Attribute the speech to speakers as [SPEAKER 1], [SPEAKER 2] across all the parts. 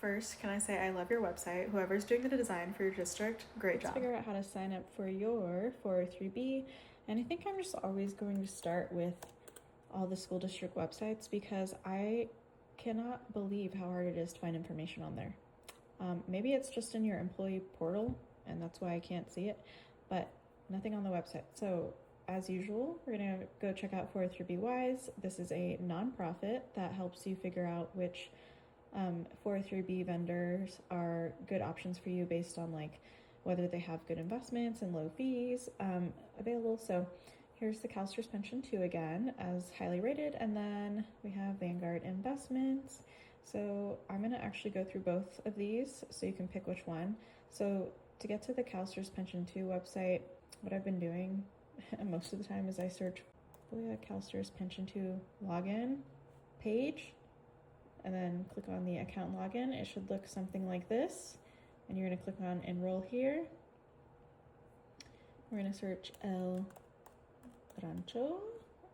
[SPEAKER 1] First, can I say I love your website. Whoever's doing the design for your district, great job.
[SPEAKER 2] Let's figure out how to sign up for your 403B. And I think I'm just always going to start with all the school district websites because I cannot believe how hard it is to find information on there. Maybe it's just in your employee portal and that's why I can't see it, but nothing on the website. So as usual, we're gonna go check out 403B Wise. This is a nonprofit that helps you figure out which 403B vendors are good options for you based on like whether they have good investments and low fees available. So here's the CalSTRS Pension 2 again as highly rated, and then we have Vanguard Investments. So I'm going to actually go through both of these so you can pick which one. So to get to the CalSTRS Pension 2 website, what I've been doing most of the time is I search for the CalSTRS Pension 2 login page and then click on the account login. It should look something like this. And you're going to click on enroll here. We're going to search El Rancho.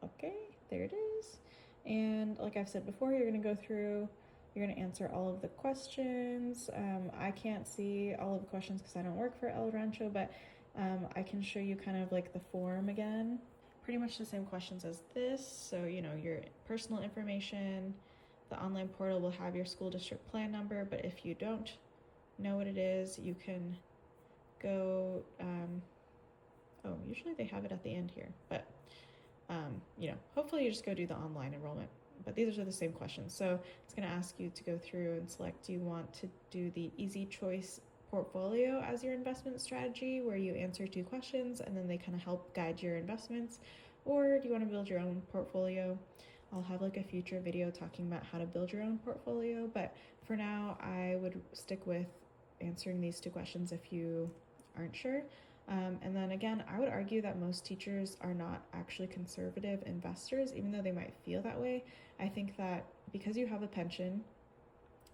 [SPEAKER 2] Okay, there it is. And like I've said before, you're going to go through, you're going to answer all of the questions. I can't see all of the questions because I don't work for El Rancho, but I can show you kind of like the form again. Pretty much the same questions as this. So, you know, your personal information. The online portal will have your school district plan number, but if you don't know what it is, you can go, usually they have it at the end here, but you know, hopefully you just go do the online enrollment. But these are the same questions. So it's going to ask you to go through and select, do you want to do the easy choice portfolio as your investment strategy where you answer 2 questions and then they kind of help guide your investments, or do you want to build your own portfolio? I'll have like a future video talking about how to build your own portfolio, but for now I would stick with answering these 2 questions if you aren't sure. And then again, I would argue that most teachers are not actually conservative investors, even though they might feel that way. I think that because you have a pension,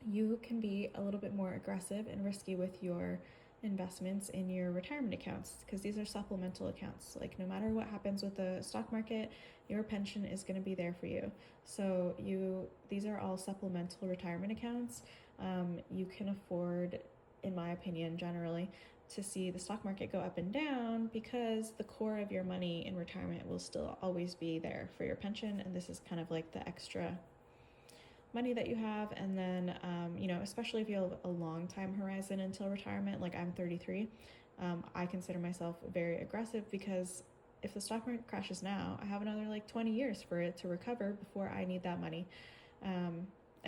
[SPEAKER 2] you can be a little bit more aggressive and risky with your investments in your retirement accounts because these are supplemental accounts. Like no matter what happens with the stock market, your pension is going to be there for you. So these are all supplemental retirement accounts. You can afford, in my opinion, generally, to see the stock market go up and down because the core of your money in retirement will still always be there for your pension, and this is kind of like the extra money that you have. And then you know, especially if you have a long time horizon until retirement, like I'm 33, I consider myself very aggressive because if the stock market crashes now, I have another like 20 years for it to recover before I need that money. And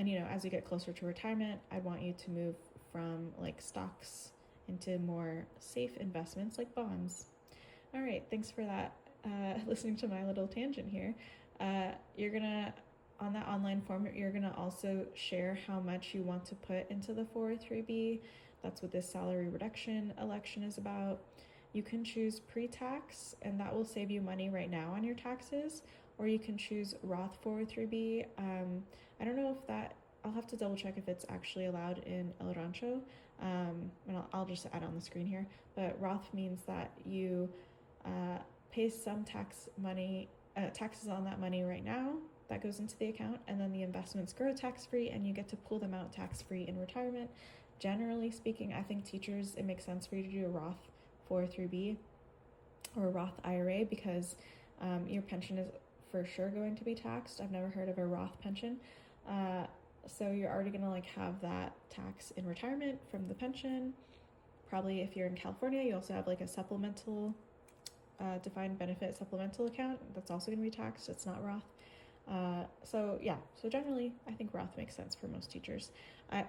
[SPEAKER 2] you know, as you get closer to retirement, I'd want you to move from like stocks into more safe investments like bonds. All right, thanks for that. Listening to my little tangent here. You're gonna, on that online form, you're gonna also share how much you want to put into the 403B. That's what this salary reduction election is about. You can choose pre-tax, and that will save you money right now on your taxes, or you can choose Roth 403B. I don't know if that, I'll have to double check if it's actually allowed in El Rancho. And I'll just add on the screen here. But Roth means that you pay some taxes on that money right now that goes into the account, and then the investments grow tax-free and you get to pull them out tax-free in retirement. Generally speaking, I think teachers, it makes sense for you to do a Roth 403B or a Roth IRA because your pension is for sure going to be taxed. I've never heard of a Roth pension. So you're already gonna like have that tax in retirement from the pension. Probably if you're in California, you also have like a supplemental defined benefit supplemental account that's also gonna be taxed. It's not Roth. So generally I think Roth makes sense for most teachers.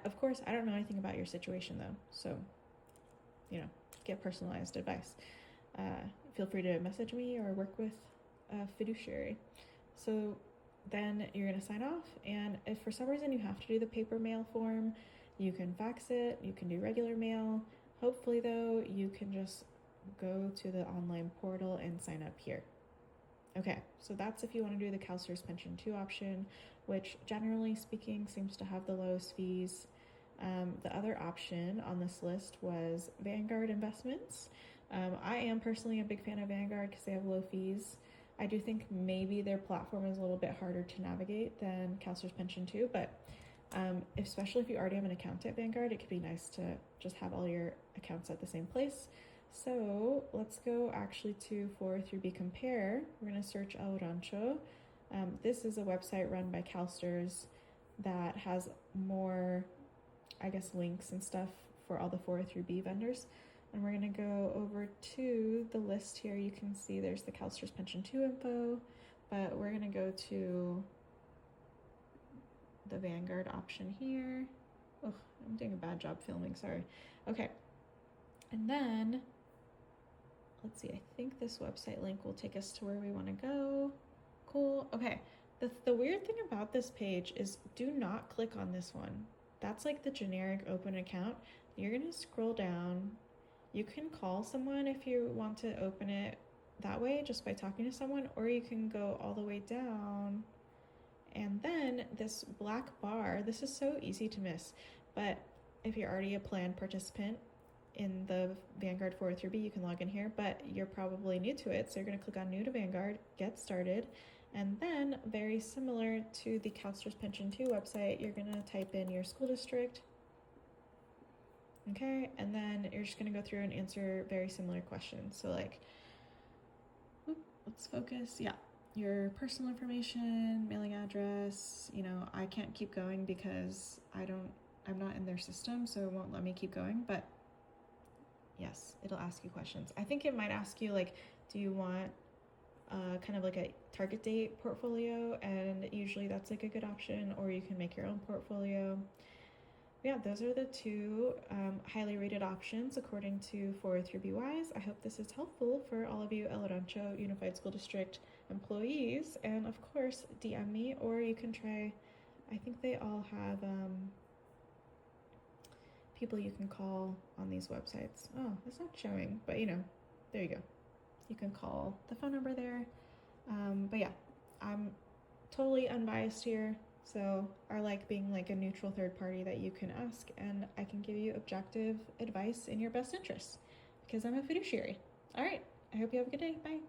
[SPEAKER 2] Of course, I don't know anything about your situation though, so you know, get personalized advice. Feel free to message me or work with a fiduciary. So then you're going to sign off, and if for some reason you have to do the paper mail form, you can fax it, you can do regular mail. Hopefully though, you can just go to the online portal and sign up here. Okay, so that's if you want to do the CalSTRS Pension 2 option, which generally speaking seems to have the lowest fees. The other option on this list was Vanguard Investments. I am personally a big fan of Vanguard because they have low fees. I do think maybe their platform is a little bit harder to navigate than CalSTRS Pension 2, but Especially if you already have an account at Vanguard, it could be nice to just have all your accounts at the same place. So let's go actually to 403B Compare. We're going to search El Rancho. This is a website run by CalSTRS that has more, I guess, links and stuff for all the 403B vendors. And we're going to go over to the list here. You can see there's the CalSTRS Pension 2 info, but we're going to go to the Vanguard option here. Oh, I'm doing a bad job filming, sorry. Okay, and then let's see, I think this website link will take us to where we want to go. Cool. Okay, the weird thing about this page is do not click on this one. That's like the generic open account. You're gonna scroll down. You can call someone if you want to open it that way just by talking to someone, or you can go all the way down. And then this black bar, this is so easy to miss, but if you're already a planned participant in the Vanguard 403B, you can log in here, but you're probably new to it, so you're going to click on New to Vanguard, Get Started, and then very similar to the CalSTRS Pension 2 website, you're going to type in your school district, okay, and then you're just going to go through and answer very similar questions. So like, let's focus, yeah, your personal information, mailing address. You know, I can't keep going because I'm not in their system, so it won't let me keep going, but yes, it'll ask you questions. I think it might ask you like, do you want kind of like a target date portfolio? And usually that's like a good option, or you can make your own portfolio. Yeah, those are the two highly rated options according to 403BYs. I hope this is helpful for all of you El Rancho Unified School District employees. And of course, DM me, or you can try, I think they all have people you can call on these websites. Oh, it's not showing, but you know, there you go. You can call the phone number there. But yeah, I'm totally unbiased here. So I like being like a neutral third party that you can ask, and I can give you objective advice in your best interests because I'm a fiduciary. All right, I hope you have a good day. Bye.